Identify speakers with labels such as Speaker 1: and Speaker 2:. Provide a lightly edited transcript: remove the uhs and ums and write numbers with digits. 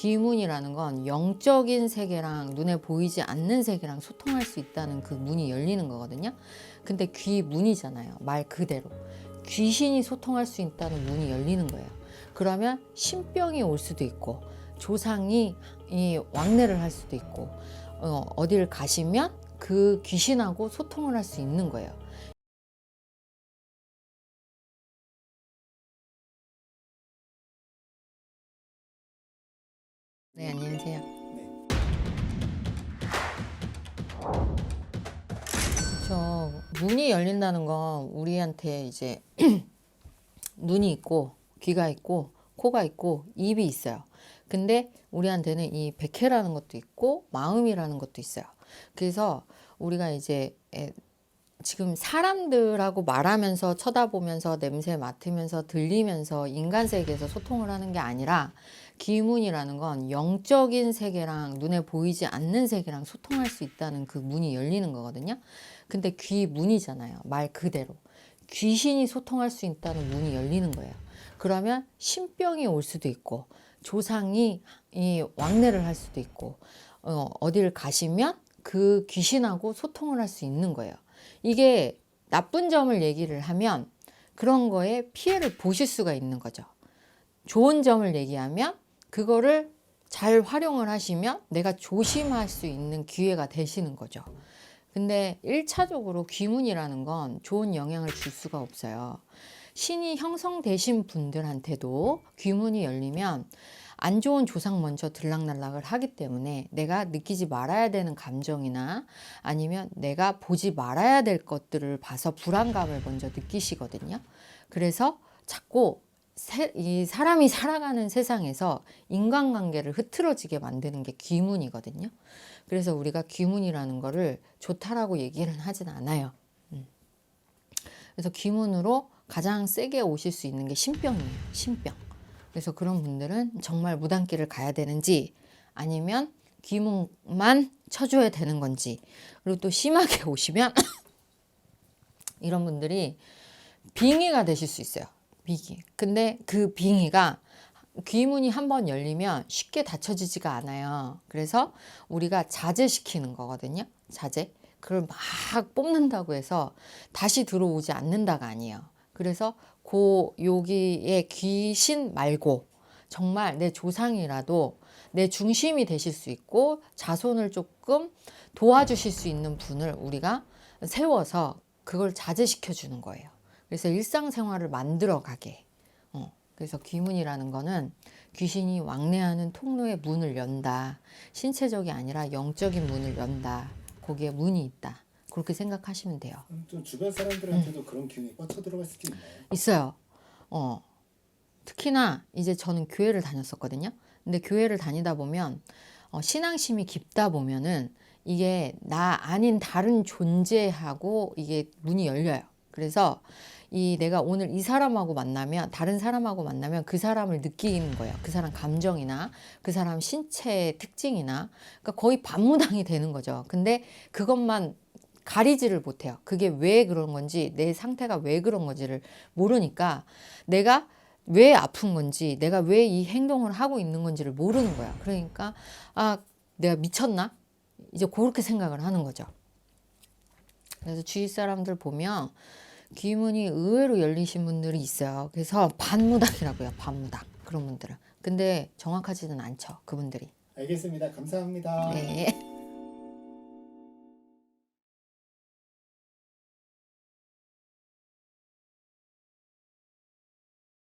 Speaker 1: 귀문이라는 건 영적인 세계랑 눈에 보이지 않는 세계랑 소통할 수 있다는 그 문이 열리는 거거든요. 근데 귀문이잖아요. 말 그대로. 귀신이 소통할 수 있다는 문이 열리는 거예요. 그러면 신병이 올 수도 있고 조상이 이 왕래를 할 수도 있고 어디를 가시면 그 귀신하고 소통을 할 수 있는 거예요. 네, 안녕하세요. 저 문이 열린다는 건 우리한테 이제 눈이 있고 귀가 있고 코가 있고 입이 있어요. 근데 우리한테는 이 백회라는 것도 있고 마음이라는 것도 있어요. 그래서 우리가 이제 지금 사람들하고 말하면서 쳐다보면서 냄새 맡으면서 들리면서 인간 세계에서 소통을 하는 게 아니라 귀문이라는 건 영적인 세계랑 눈에 보이지 않는 세계랑 소통할 수 있다는 그 문이 열리는 거거든요. 근데 귀문이잖아요. 말 그대로. 귀신이 소통할 수 있다는 문이 열리는 거예요. 그러면 신병이 올 수도 있고 조상이 이 왕래를 할 수도 있고 어디를 가시면 그 귀신하고 소통을 할 수 있는 거예요. 이게 나쁜 점을 얘기를 하면 그런 거에 피해를 보실 수가 있는 거죠. 좋은 점을 얘기하면 그거를 잘 활용을 하시면 내가 조심할 수 있는 기회가 되시는 거죠. 근데 1차적으로 귀문이라는 건 좋은 영향을 줄 수가 없어요. 신이 형성되신 분들한테도 귀문이 열리면 안 좋은 조상 먼저 들락날락을 하기 때문에 내가 느끼지 말아야 되는 감정이나 아니면 내가 보지 말아야 될 것들을 봐서 불안감을 먼저 느끼시거든요. 그래서 자꾸 이 사람이 살아가는 세상에서 인간관계를 흐트러지게 만드는 게 귀문이거든요. 그래서 우리가 귀문이라는 거를 좋다라고 얘기는 하진 않아요. 그래서 귀문으로 가장 세게 오실 수 있는 게 신병이에요. 신병. 그래서 그런 분들은 정말 무당길을 가야 되는지 아니면 귀문만 쳐줘야 되는 건지, 그리고 또 심하게 오시면 이런 분들이 빙의가 되실 수 있어요. 빙의. 근데 그 빙의가 귀문이 한번 열리면 쉽게 닫혀지지가 않아요. 그래서 우리가 자제시키는 거거든요. 자제. 그걸 막 뽑는다고 해서 다시 들어오지 않는다가 아니에요. 그래서 여기에 귀신 말고 정말 내 조상이라도 내 중심이 되실 수 있고 자손을 조금 도와주실 수 있는 분을 우리가 세워서 그걸 자제시켜 주는 거예요. 그래서 일상생활을 만들어 가게. 그래서 귀문이라는 거는 귀신이 왕래하는 통로의 문을 연다. 신체적이 아니라 영적인 문을 연다. 거기에 문이 있다. 그렇게 생각하시면 돼요.
Speaker 2: 좀 주변 사람들한테도 그런 기운이 뻗쳐 들어갈 수도 있나요?
Speaker 1: 있어요. 특히나 이제 저는 교회를 다녔었거든요. 근데 교회를 다니다 보면 신앙심이 깊다 보면은 이게 나 아닌 다른 존재하고 이게 문이 열려요. 그래서 내가 오늘 이 사람하고 만나면 다른 사람하고 만나면 그 사람을 느끼는 거예요. 그 사람 감정이나 그 사람 신체의 특징이나 그러니까 거의 반무당이 되는 거죠. 근데 그것만 가리지를 못해요. 그게 왜 그런 건지 내 상태가 왜 그런 건지를 모르니까 내가 왜 아픈 건지 내가 왜 이 행동을 하고 있는 건지를 모르는 거야. 그러니까 내가 미쳤나? 이제 그렇게 생각을 하는 거죠. 그래서 주위 사람들 보면 귀문이 의외로 열리신 분들이 있어요. 그래서 반무당이라고 해요. 반무당. 그런 분들은. 근데 정확하지는 않죠. 그분들이.
Speaker 2: 알겠습니다. 감사합니다.
Speaker 1: 네.